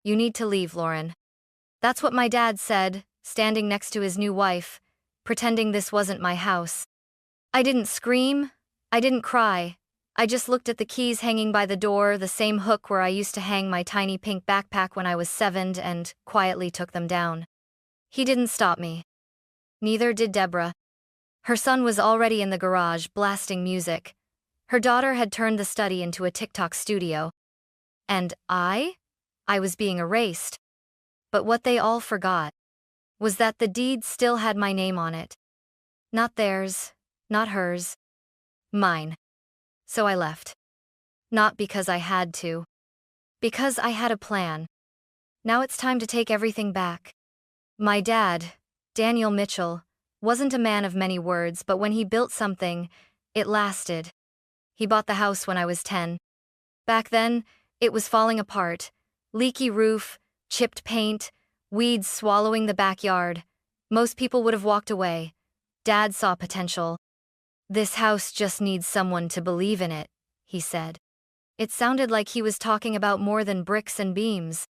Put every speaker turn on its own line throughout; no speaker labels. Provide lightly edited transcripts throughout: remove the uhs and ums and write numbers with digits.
"You need to leave, Lauren." That's what my dad said, standing next to his new wife, pretending this wasn't my house. I didn't scream. I didn't cry. I just looked at the keys hanging by the door, the same hook where I used to hang my tiny pink backpack when I was 7, and quietly took them down. He didn't stop me. Neither did Deborah. Her son was already in the garage, blasting music. Her daughter had turned the study into a TikTok studio. And I was being erased. But what they all forgot was that the deed still had my name on it. Not theirs, not hers, mine. So I left. Not because I had to. Because I had a plan. Now it's time to take everything back. My dad, Daniel Mitchell, wasn't a man of many words, but when he built something, it lasted. He bought the house when I was 10. Back then, it was falling apart. Leaky roof, chipped paint, weeds swallowing the backyard. Most people would have walked away. Dad saw potential. "This house just needs someone to believe in it," he said. It sounded like he was talking about more than bricks and beams.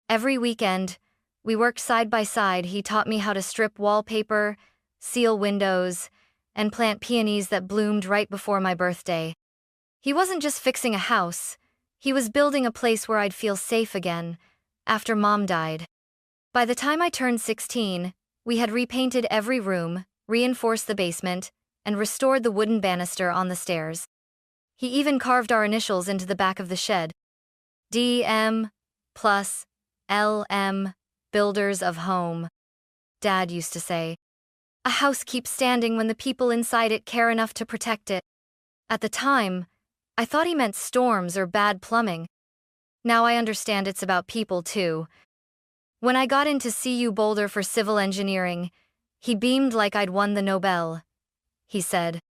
Every weekend, we worked side by side. He taught me how to strip wallpaper, seal windows, and plant peonies that bloomed right before my birthday. He wasn't just fixing a house, he was building a place where I'd feel safe again, after Mom died. By the time I turned 16, we had repainted every room, reinforced the basement, and restored the wooden banister on the stairs. He even carved our initials into the back of the shed. DM plus LM, Builders of Home. Dad used to say, "A house keeps standing when the people inside it care enough to protect it." At the time, I thought he meant storms or bad plumbing. Now I understand it's about people too. When I got into CU Boulder for civil engineering, he beamed like I'd won the Nobel. He said,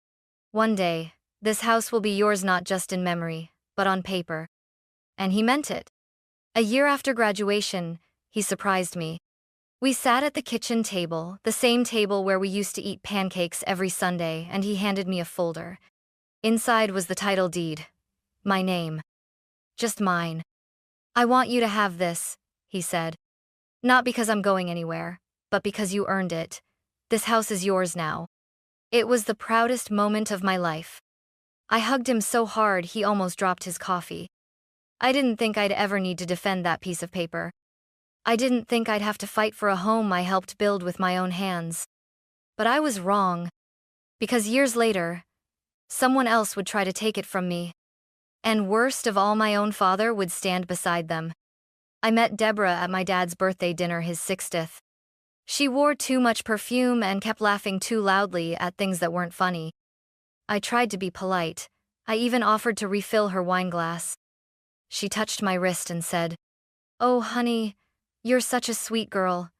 "One day, this house will be yours not just in memory, but on paper." And he meant it. A year after graduation, he surprised me. We sat at the kitchen table, the same table where we used to eat pancakes every Sunday, and he handed me a folder. Inside was the title deed. My name. Just mine. "I want you to have this," he said. "Not because I'm going anywhere, but because you earned it. This house is yours now." It was the proudest moment of my life. I hugged him so hard he almost dropped his coffee. I didn't think I'd ever need to defend that piece of paper. I didn't think I'd have to fight for a home I helped build with my own hands. But I was wrong. Because years later, someone else would try to take it from me. And worst of all, my own father would stand beside them. I met Deborah at my dad's birthday dinner, his 60th. She wore too much perfume and kept laughing too loudly at things that weren't funny. I tried to be polite. I even offered to refill her wine glass. She touched my wrist and said, "Oh, honey, you're such a sweet girl.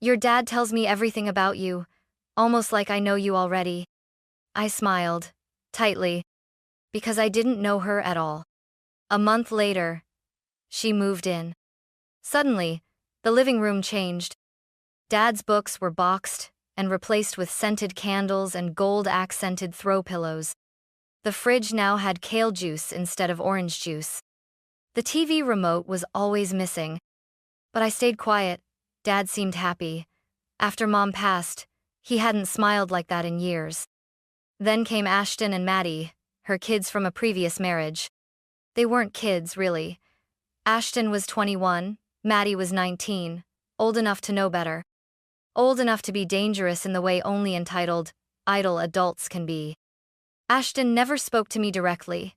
Your dad tells me everything about you, almost like I know you already." I smiled, tightly, because I didn't know her at all. A month later, she moved in. Suddenly, the living room changed. Dad's books were boxed and replaced with scented candles and gold-accented throw pillows. The fridge now had kale juice instead of orange juice. The TV remote was always missing. But I stayed quiet. Dad seemed happy. After Mom passed, he hadn't smiled like that in years. Then came Ashton and Maddie, her kids from a previous marriage. They weren't kids, really. Ashton was 21, Maddie was 19, old enough to know better. Old enough to be dangerous in the way only entitled, idle adults can be. Ashton never spoke to me directly.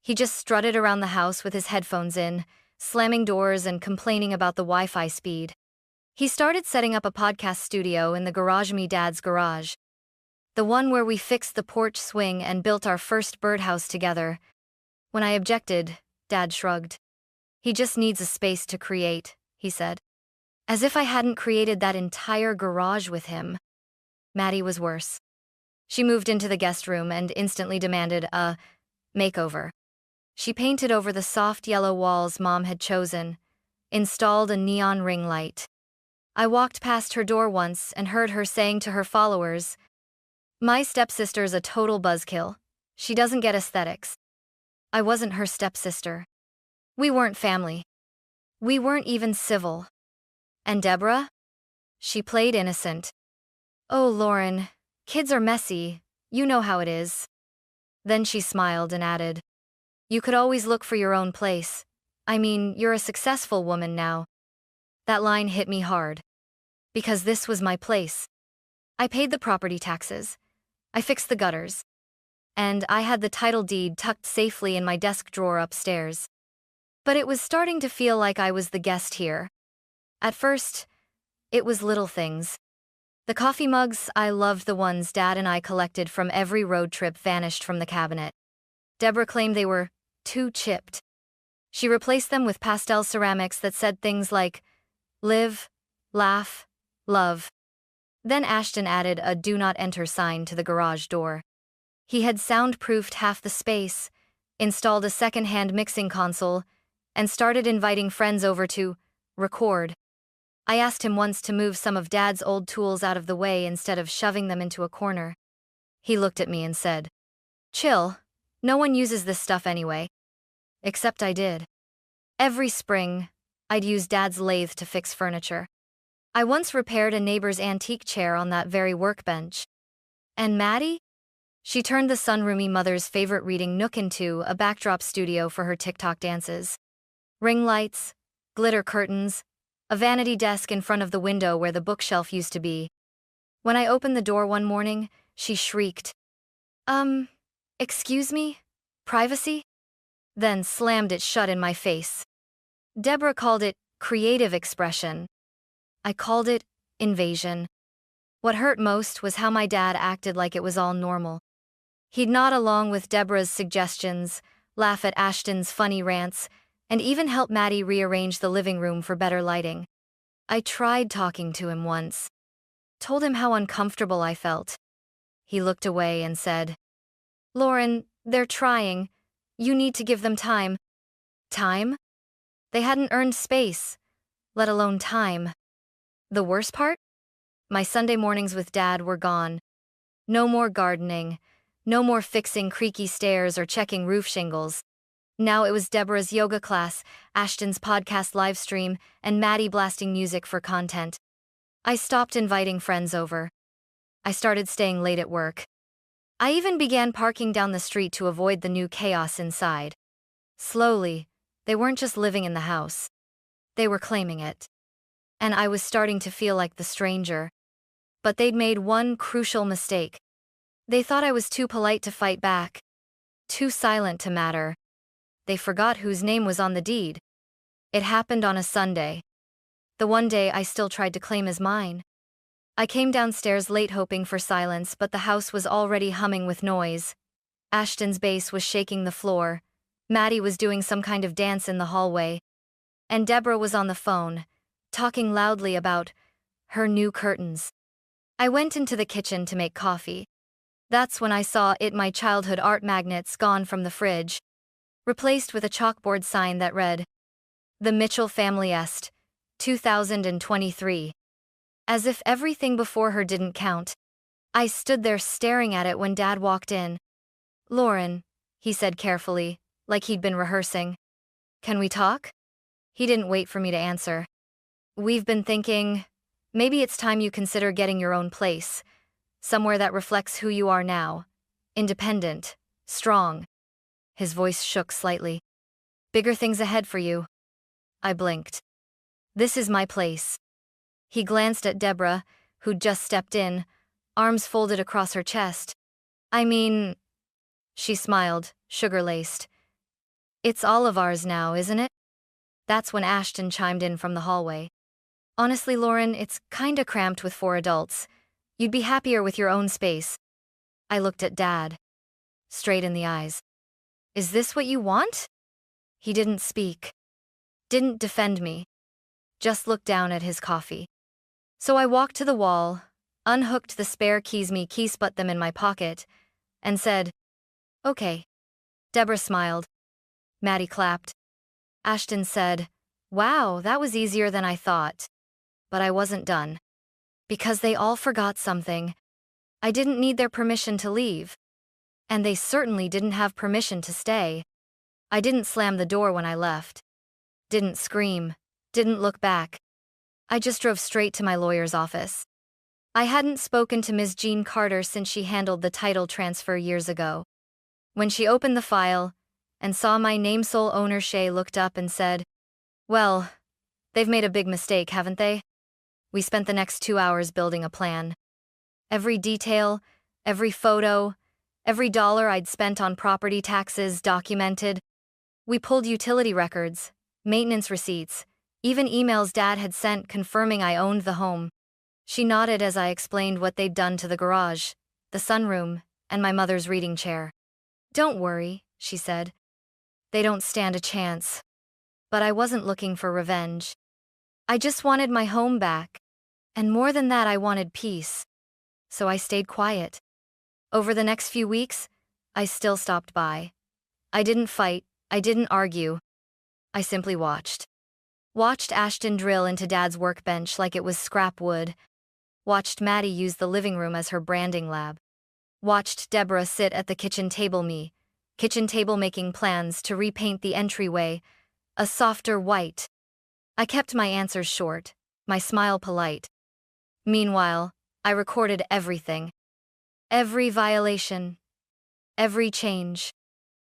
He just strutted around the house with his headphones in, slamming doors and complaining about the Wi-Fi speed. He started setting up a podcast studio in the garage, me dad's garage. The one where we fixed the porch swing and built our first birdhouse together. When I objected, Dad shrugged. "He just needs a space to create," he said. As if I hadn't created that entire garage with him. Maddie was worse. She moved into the guest room and instantly demanded a makeover. She painted over the soft yellow walls Mom had chosen, installed a neon ring light. I walked past her door once and heard her saying to her followers, "My stepsister's a total buzzkill. She doesn't get aesthetics." I wasn't her stepsister. We weren't family. We weren't even civil. And Deborah? She played innocent. Oh, Lauren, kids are messy. You know how it is. Then she smiled and added, you could always look for your own place. I mean, you're a successful woman now. That line hit me hard. Because this was my place. I paid the property taxes. I fixed the gutters. And I had the title deed tucked safely in my desk drawer upstairs. But it was starting to feel like I was the guest here. At first, it was little things. The coffee mugs, I loved the ones Dad and I collected from every road trip, vanished from the cabinet. Deborah claimed they were too chipped. She replaced them with pastel ceramics that said things like, live, laugh, love. Then Ashton added a do not enter sign to the garage door. He had soundproofed half the space, installed a second-hand mixing console, and started inviting friends over to record. I asked him once to move some of Dad's old tools out of the way instead of shoving them into a corner. He looked at me and said, chill, no one uses this stuff anyway. Except I did. Every spring, I'd use Dad's lathe to fix furniture. I once repaired a neighbor's antique chair on that very workbench. And Maddie? She turned the sunroomy mother's favorite reading nook into a backdrop studio for her TikTok dances. Ring lights, glitter curtains, a vanity desk in front of the window where the bookshelf used to be. When I opened the door one morning, she shrieked, excuse me? Privacy? Then slammed it shut in my face. Deborah called it creative expression. I called it invasion. What hurt most was how my dad acted like it was all normal. He'd nod along with Deborah's suggestions, laugh at Ashton's funny rants, and even help Maddie rearrange the living room for better lighting. I tried talking to him once. Told him how uncomfortable I felt. He looked away and said, Lauren, they're trying. You need to give them time. Time? They hadn't earned space, let alone time. The worst part? My Sunday mornings with Dad were gone. No more gardening, no more fixing creaky stairs or checking roof shingles. Now it was Deborah's yoga class, Ashton's podcast live stream, and Maddie blasting music for content. I stopped inviting friends over. I started staying late at work. I even began parking down the street to avoid the new chaos inside. Slowly, they weren't just living in the house. They were claiming it. And I was starting to feel like the stranger. But they'd made one crucial mistake. They thought I was too polite to fight back. Too silent to matter. They forgot whose name was on the deed. It happened on a Sunday. The one day I still tried to claim as mine. I came downstairs late hoping for silence, but the house was already humming with noise. Ashton's bass was shaking the floor. Maddie was doing some kind of dance in the hallway. And Deborah was on the phone, talking loudly about her new curtains. I went into the kitchen to make coffee. That's when I saw my childhood art magnets gone from the fridge, replaced with a chalkboard sign that read, The Mitchell Family Est, 2023. As if everything before her didn't count, I stood there staring at it when Dad walked in. Lauren, he said carefully, like he'd been rehearsing. Can we talk? He didn't wait for me to answer. We've been thinking, maybe it's time you consider getting your own place, somewhere that reflects who you are now. Independent, strong. His voice shook slightly. Bigger things ahead for you. I blinked. This is my place. He glanced at Deborah, who'd just stepped in, arms folded across her chest. I mean, she smiled, sugar-laced. It's all of ours now, isn't it? That's when Ashton chimed in from the hallway. Honestly, Lauren, it's kinda cramped with 4 adults. You'd be happier with your own space. I looked at Dad, straight in the eyes. Is this what you want? He didn't speak. Didn't defend me. Just looked down at his coffee. So I walked to the wall, unhooked the spare keys, put them in my pocket, and said, Okay. Deborah smiled. Maddie clapped. Ashton said, Wow, that was easier than I thought. But I wasn't done. Because they all forgot something. I didn't need their permission to leave. And they certainly didn't have permission to stay. I didn't slam the door when I left. Didn't scream, Didn't look back. I just drove straight to my lawyer's office. I hadn't spoken to Ms. Jean Carter since she handled the title transfer years ago. When she opened the file and saw my name sole owner, Shay looked up and said, "Well, they've made a big mistake, haven't they?" We spent the next 2 hours building a plan. Every detail, every photo, every dollar I'd spent on property taxes documented. We pulled utility records, maintenance receipts, even emails Dad had sent confirming I owned the home. She nodded as I explained what they'd done to the garage, the sunroom, and my mother's reading chair. "Don't worry," she said. "They don't stand a chance." But I wasn't looking for revenge. I just wanted my home back. And more than that, I wanted peace. So I stayed quiet. Over the next few weeks, I still stopped by. I didn't fight, I didn't argue. I simply watched. Watched Ashton drill into Dad's workbench like it was scrap wood. Watched Maddie use the living room as her branding lab. Watched Deborah sit at the kitchen table making plans to repaint the entryway a softer white. I kept my answers short, my smile polite. Meanwhile, I recorded everything. Every violation. Every change.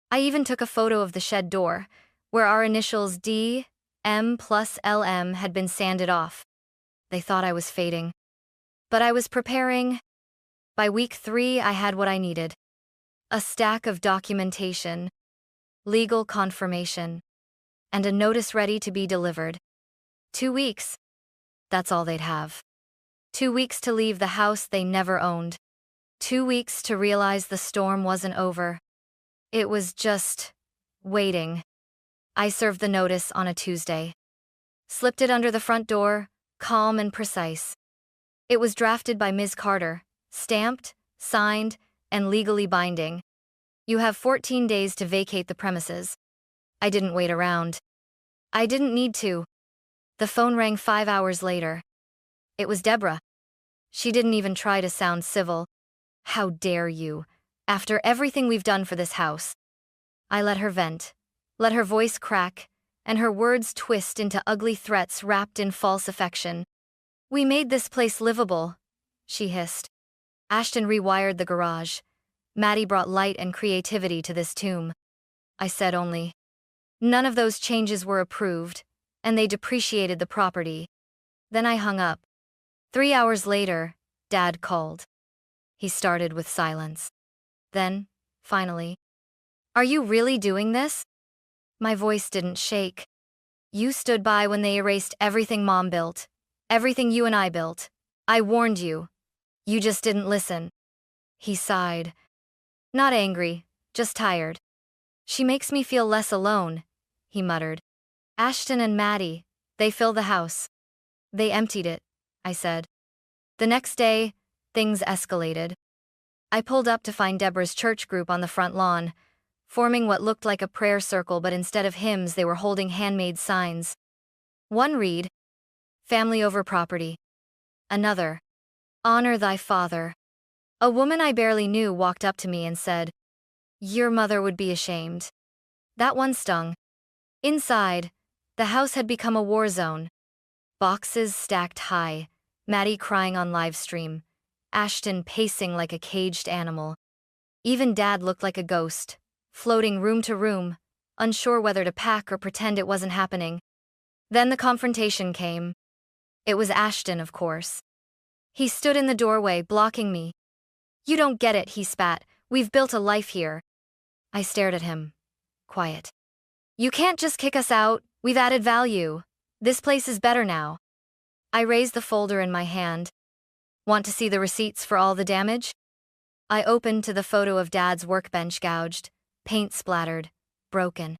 I even took a photo of the shed door, where our initials D, M plus LM had been sanded off. They thought I was fading. But I was preparing. By week 3, I had what I needed. A stack of documentation, legal confirmation, and a notice ready to be delivered. 2 weeks. That's all they'd have. 2 weeks to leave the house they never owned. 2 weeks to realize the storm wasn't over. It was just waiting. I served the notice on a Tuesday. Slipped it under the front door, calm and precise. It was drafted by Ms. Carter, stamped, signed, and legally binding. "You have 14 days to vacate the premises." I didn't wait around. I didn't need to. The phone rang 5 hours later. It was Deborah. She didn't even try to sound civil. "How dare you? After everything we've done for this house." I let her vent, let her voice crack, and her words twist into ugly threats wrapped in false affection. "We made this place livable," she hissed. Ashton rewired the garage. Maddie brought light and creativity to this tomb. I said only, "None of those changes were approved, and they depreciated the property." Then I hung up. 3 hours later, Dad called. He started with silence. Then, finally, "Are you really doing this?" My voice didn't shake. "You stood by when they erased everything Mom built, everything you and I built. I warned you. You just didn't listen." He sighed. "Not angry, just tired." "She makes me feel less alone," he muttered. "Ashton and Maddie, they fill the house." "They emptied it," I said. The next day, things escalated. I pulled up to find Deborah's church group on the front lawn, forming what looked like a prayer circle, but instead of hymns they were holding handmade signs. One read, "Family over property." Another, "Honor thy father." A woman I barely knew walked up to me and said, "Your mother would be ashamed." That one stung. Inside, the house had become a war zone. Boxes stacked high, Maddie crying on live stream, Ashton pacing like a caged animal. Even Dad looked like a ghost, floating room to room, unsure whether to pack or pretend it wasn't happening. Then the confrontation came. It was Ashton, of course. He stood in the doorway, blocking me. "You don't get it," he spat. "We've built a life here." I stared at him. Quiet. "You can't just kick us out. We've added value. This place is better now." I raised the folder in my hand. "Want to see the receipts for all the damage?" I opened to the photo of Dad's workbench gouged, paint splattered, broken.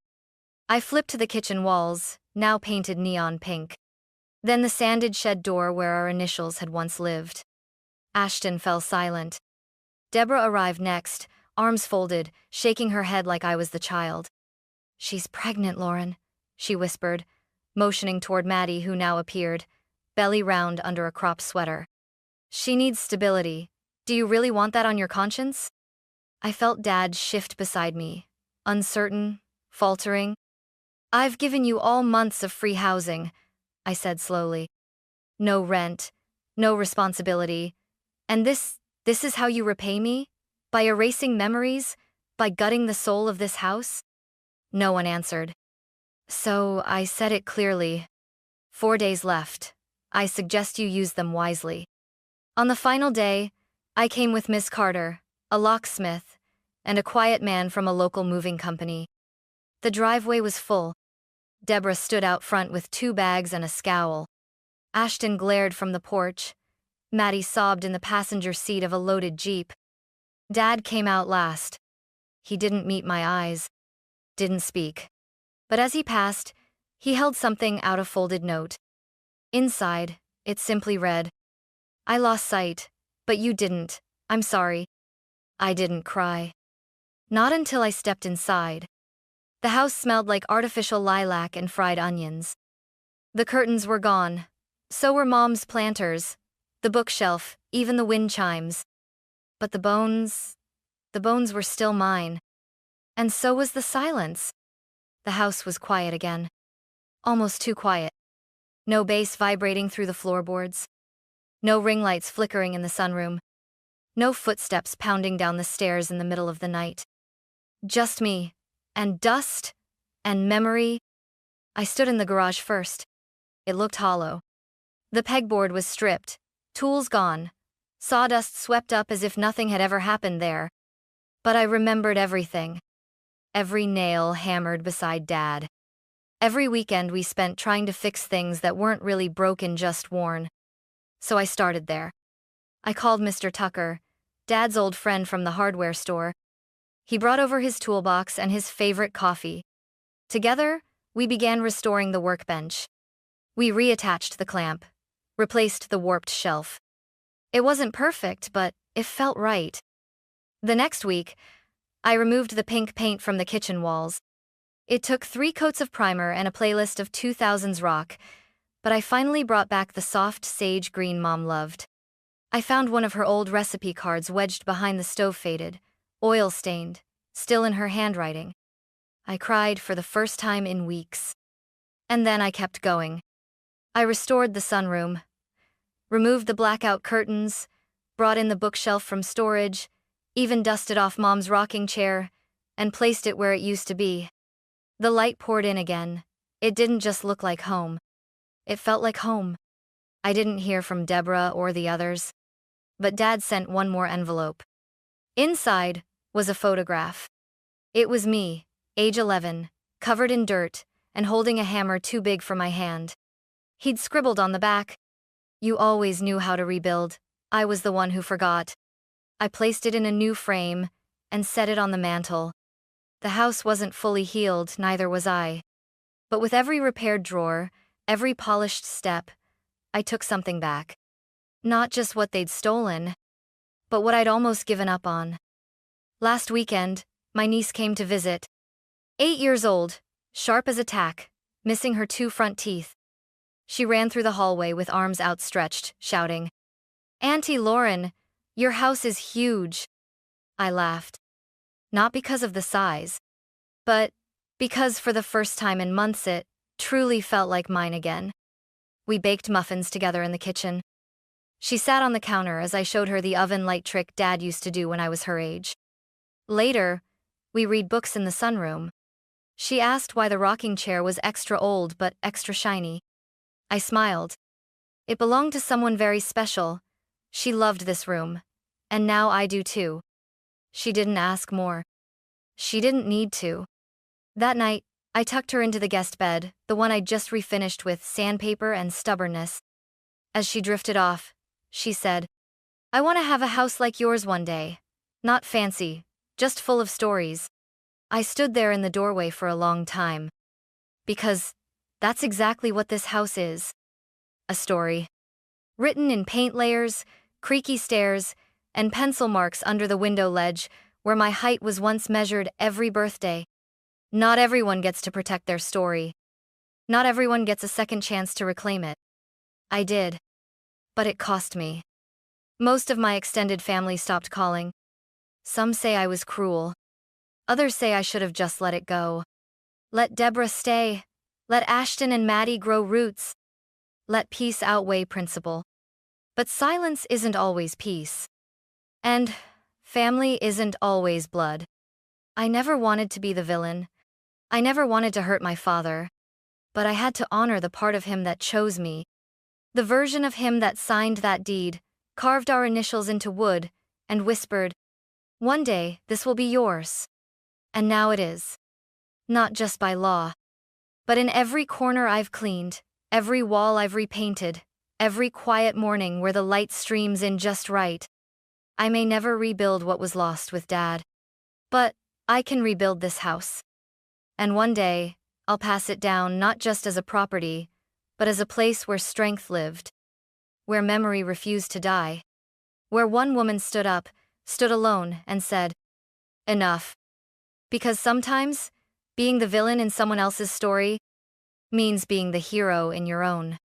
I flipped to the kitchen walls, now painted neon pink. Then the sanded shed door where our initials had once lived. Ashton fell silent. Deborah arrived next, arms folded, shaking her head like I was the child. "She's pregnant, Lauren," she whispered, motioning toward Maddie, who now appeared, belly round under a crop sweater. "She needs stability. Do you really want that on your conscience?" I felt Dad shift beside me, uncertain, faltering. "I've given you all months of free housing. I said slowly. No rent, no responsibility. And this is how you repay me? By erasing memories? By gutting the soul of this house? No one answered. So I said it clearly. 4 days left. I suggest you use them wisely. On the final day, I came with Miss Carter, a locksmith, and a quiet man from a local moving company. The driveway was full. Deborah stood out front with 2 bags and a scowl. Ashton glared from the porch. Maddie sobbed in the passenger seat of a loaded Jeep. Dad came out last. He didn't meet my eyes, didn't speak. But as he passed, he held something out, a folded note. Inside, it simply read, I lost sight, but you didn't. I'm sorry. I didn't cry. Not until I stepped inside. The house smelled like artificial lilac and fried onions. The curtains were gone. So were Mom's planters, the bookshelf, even the wind chimes. But the bones were still mine. And so was the silence. The house was quiet again. Almost too quiet. No bass vibrating through the floorboards. No ring lights flickering in the sunroom. No footsteps pounding down the stairs in the middle of the night. Just me, and dust, and memory. I stood in the garage first. It looked hollow. The pegboard was stripped, tools gone, sawdust swept up as if nothing had ever happened there. But I remembered everything. Every nail hammered beside Dad. Every weekend we spent trying to fix things that weren't really broken, just worn. So I started there. I called Mr. Tucker, Dad's old friend from the hardware store. He brought over his toolbox and his favorite coffee. Together, we began restoring the workbench. We reattached the clamp, replaced the warped shelf. It wasn't perfect, but it felt right. The next week, I removed the pink paint from the kitchen walls. It took 3 coats of primer and a playlist of 2000s rock, but I finally brought back the soft sage green Mom loved. I found one of her old recipe cards wedged behind the stove, faded, oil-stained, still in her handwriting. I cried for the first time in weeks. And then I kept going. I restored the sunroom, removed the blackout curtains, brought in the bookshelf from storage, even dusted off Mom's rocking chair, and placed it where it used to be. The light poured in again. It didn't just look like home. It felt like home. I didn't hear from Deborah or the others. But Dad sent one more envelope. Inside was a photograph. It was me, age 11, covered in dirt, and holding a hammer too big for my hand. He'd scribbled on the back, "You always knew how to rebuild. I was the one who forgot." I placed it in a new frame and set it on the mantel. The house wasn't fully healed, neither was I. But with every repaired drawer, every polished step, I took something back. Not just what they'd stolen, but what I'd almost given up on. Last weekend, my niece came to visit. 8 years old, sharp as a tack, missing her 2 front teeth. She ran through the hallway with arms outstretched, shouting, "Auntie Lauren, your house is huge." I laughed. Not because of the size, but because for the first time in months it truly felt like mine again. We baked muffins together in the kitchen. She sat on the counter as I showed her the oven light trick Dad used to do when I was her age. Later, we read books in the sunroom. She asked why the rocking chair was extra old but extra shiny. I smiled. It belonged to someone very special. She loved this room. And now I do too. She didn't ask more. She didn't need to. That night, I tucked her into the guest bed, the one I'd just refinished with sandpaper and stubbornness. As she drifted off, she said, "I want to have a house like yours one day. Not fancy, just full of stories." I stood there in the doorway for a long time. Because that's exactly what this house is. A story. Written in paint layers, creaky stairs, and pencil marks under the window ledge where my height was once measured every birthday. Not everyone gets to protect their story. Not everyone gets a second chance to reclaim it. I did. But it cost me. Most of my extended family stopped calling. Some say I was cruel. Others say I should have just let it go. Let Deborah stay. Let Ashton and Maddie grow roots. let peace outweigh principle. But silence isn't always peace. And family isn't always blood. I never wanted to be the villain. I never wanted to hurt my father. But I had to honor the part of him that chose me. The version of him that signed that deed, carved our initials into wood, and whispered, "One day, this will be yours." And now it is. Not just by law, but in every corner I've cleaned, every wall I've repainted, every quiet morning where the light streams in just right. I may never rebuild what was lost with Dad, but I can rebuild this house. And one day, I'll pass it down not just as a property, but as a place where strength lived, where memory refused to die, where one woman stood alone, and said, "Enough." Because sometimes, being the villain in someone else's story means being the hero in your own.